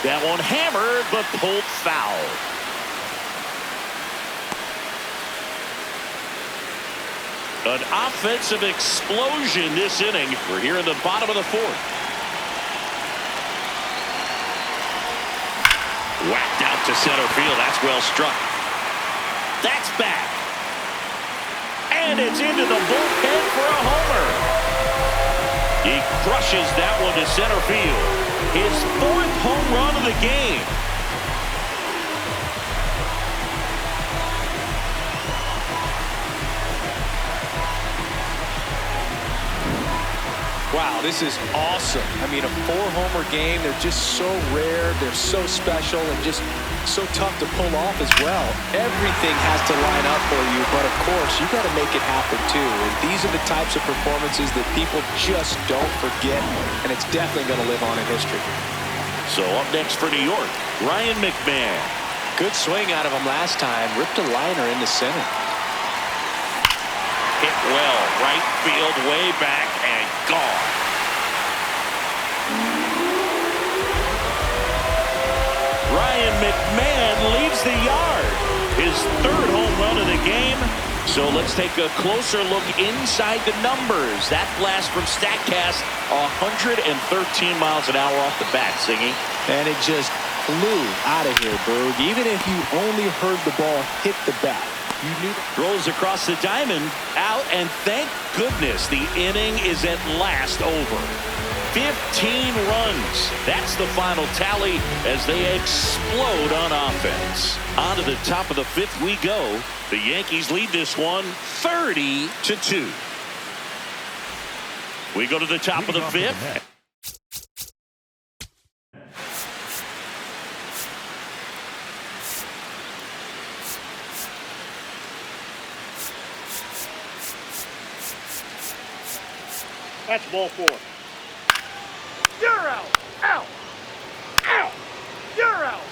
That one hammered, but pulled foul. An offensive explosion this inning. We're here in the bottom of the fourth. Whacked out to center field. That's well struck. That's back. And it's into the bullpen for a homer. He crushes that one to center field. His fourth home run of the game. Wow, this is awesome. I mean, a 4-homer game, they're just so rare, they're so special, and just so tough to pull off as well. Everything has to line up for you, but of course, you got to make it happen too. And these are the types of performances that people just don't forget, and it's definitely going to live on in history. So up next for New York, Ryan McMahon. Good swing out of him last time, ripped a liner into center. Hit well, right field, way back, and gone. Ryan McMahon leaves the yard. His third home run of the game. So let's take a closer look inside the numbers. That blast from StatCast, 113 miles an hour off the bat, Singy. And it just flew out of here, Berg. Even if you only heard the ball hit the bat. You knew that. Throws across the diamond, out, and thank goodness the inning is at last over. 15 runs. That's the final tally as they explode on offense. On to the top of the fifth we go. The Yankees lead this one 30-2. We go to the top of the fifth. That's ball four. You're out. Out. Out. You're out.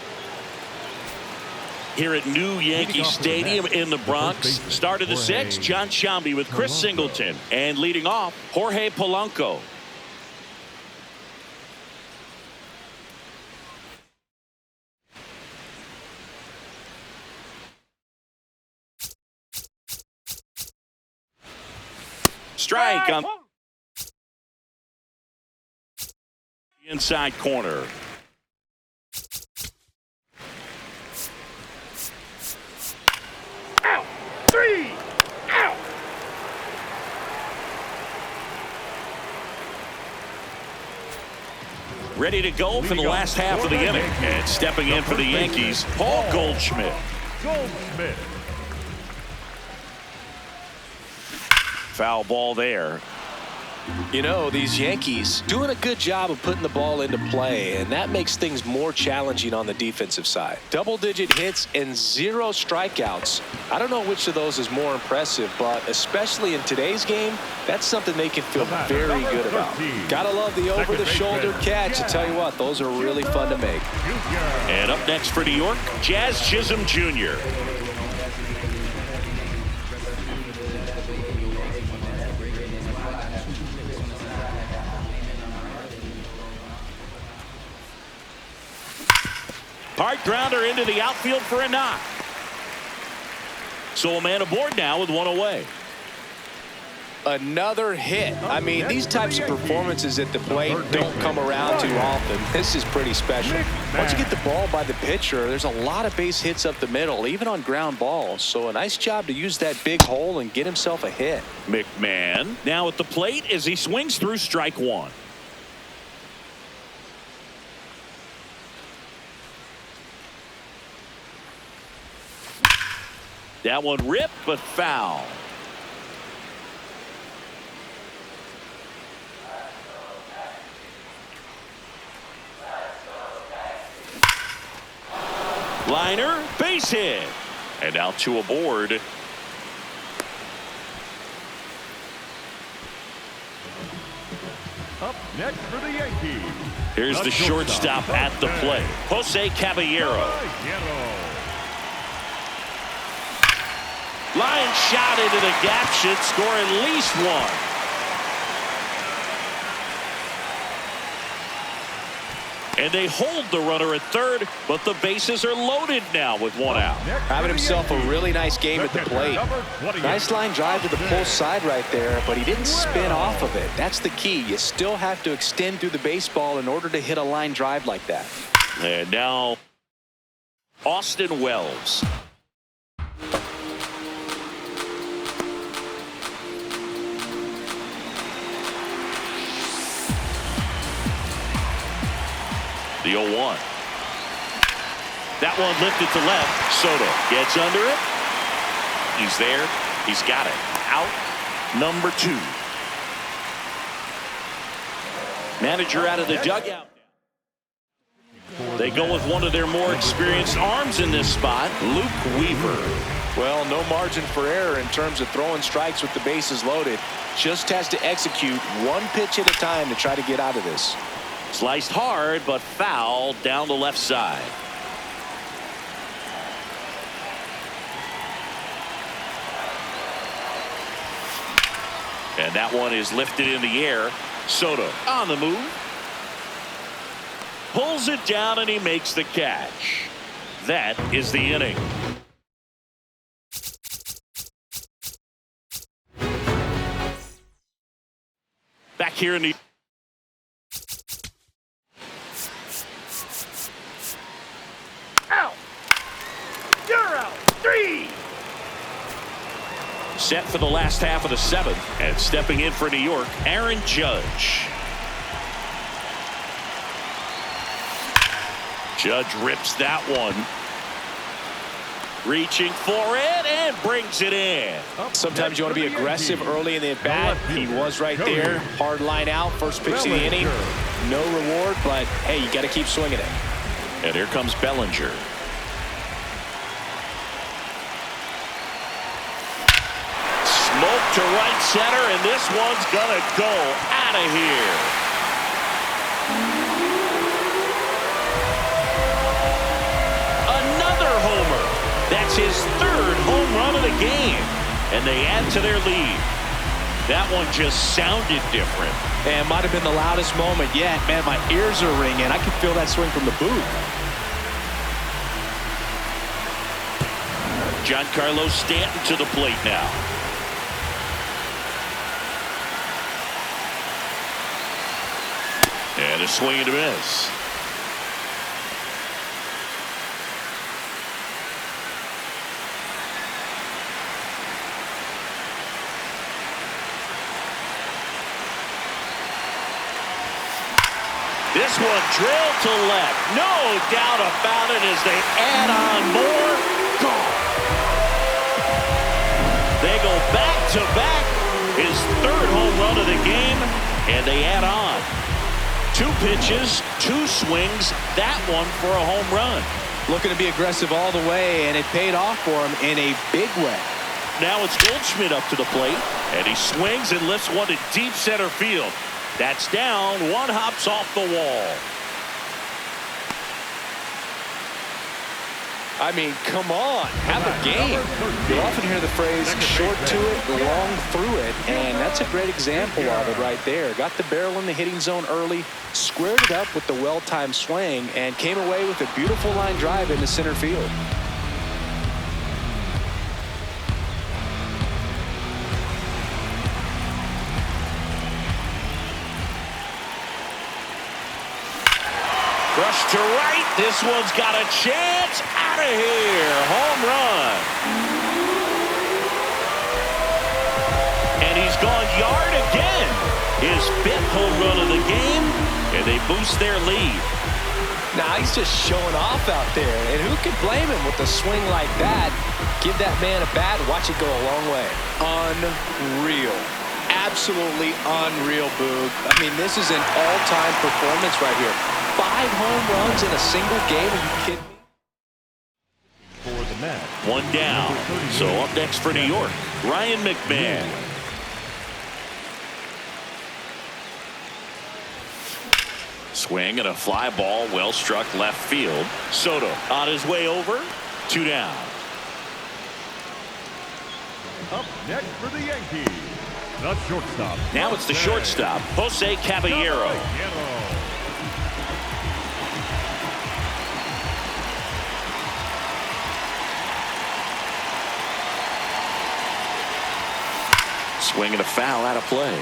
Here at New Yankee Stadium in the Bronx. Start of the sixth, John Sciambi with Chris Singleton. And leading off, Jorge Polanco. Strike on the inside corner. Out. Three. Out. Ready to go for the last half of the inning. And stepping in for the Yankees, Paul Goldschmidt. Foul ball there. You know, these Yankees doing a good job of putting the ball into play, and that makes things more challenging on the defensive side. Double-digit hits and 0 strikeouts. I don't know which of those is more impressive, but especially in today's game, that's something they can feel very good about. Gotta love the over-the-shoulder catch. I tell you what, those are really fun to make. And up next for New York, Jazz Chisholm Jr. Hard grounder into the outfield for a knock. So a man aboard now with one away. Another hit. I mean, these types of performances at the plate don't come around too often. This is pretty special. Once you get the ball by the pitcher, there's a lot of base hits up the middle, even on ground balls. So a nice job to use that big hole and get himself a hit. McMahon now at the plate as he swings through strike one. That one ripped, but foul. Liner, base hit. And now 2 aboard. Up next for the Yankees. Here's the shortstop at the plate, Jose Caballero. Line shot into the gap should score at least one. And they hold the runner at third, but the bases are loaded now with one out. Having himself a really nice game at the plate. Nice line drive to the pull side right there, but he didn't spin off of it. That's the key. You still have to extend through the baseball in order to hit a line drive like that. And now Austin Wells. The 0-1. That one lifted to left. Soto gets under it. He's there. He's got it. Out number 2. Manager out of the dugout. They go with one of their more experienced arms in this spot, Luke Weaver. Well, no margin for error in terms of throwing strikes with the bases loaded. Just has to execute one pitch at a time to try to get out of this. Sliced hard, but foul down the left side. And that one is lifted in the air. Soto on the move. Pulls it down and he makes the catch. That is the inning. Back here in the Out. You're out. 3. set for the last half of the 7th, and stepping in for New York, Aaron Judge. Judge rips that one. Reaching for it and brings it in. Sometimes you want to be aggressive early in the at-bat. He was right there. Hard line out. First pitch of the inning. No reward, but hey, you got to keep swinging it. And here comes Bellinger. Smoke to right center, and this one's gonna go out of here. Another homer. That's his 3rd home run of the game, and they add to their lead. That one just sounded different. And might have been the loudest moment yet. Man, my ears are ringing. I can feel that swing from the booth. Giancarlo Stanton to the plate now. And a swing and a miss. This one drilled to left. No doubt about it as they add on more. Gone. They go back to back. His 3rd home run of the game. And they add on. 2 pitches, 2 swings. That one for a home run. Looking to be aggressive all the way, and it paid off for him in a big way. Now it's Goldschmidt up to the plate. And he swings and lifts one to deep center field. That's down. One hops off the wall. I mean, come on, have a game. You often hear the phrase short to it, long through it, and that's a great example of it right there. Got the barrel in the hitting zone early, squared it up with the well-timed swing, and came away with a beautiful line drive into center field. Rush to right. This one's got a chance. Out of here. Home run. And he's gone yard again. His 5th home run of the game. And they boost their lead. Now he's just showing off out there. And who can blame him with a swing like that? Give that man a bat and watch it go a long way. Unreal. Absolutely unreal, Boog. I mean, this is an all-time performance right here. 5 home runs in a single game. Are you kidding me? For the Mets. 1 down. So up next for New York, Ryan McMahon. Swing and a fly ball, well struck left field. Soto on his way over. 2 down. Up next for the Yankees, the shortstop. Now it's the shortstop, Jose Caballero. Swing and a foul out of play.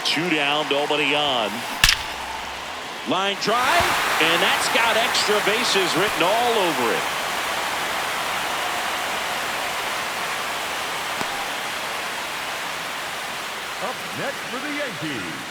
Two down, nobody on. Line drive, and that's got extra bases written all over it. Up next for the Yankees,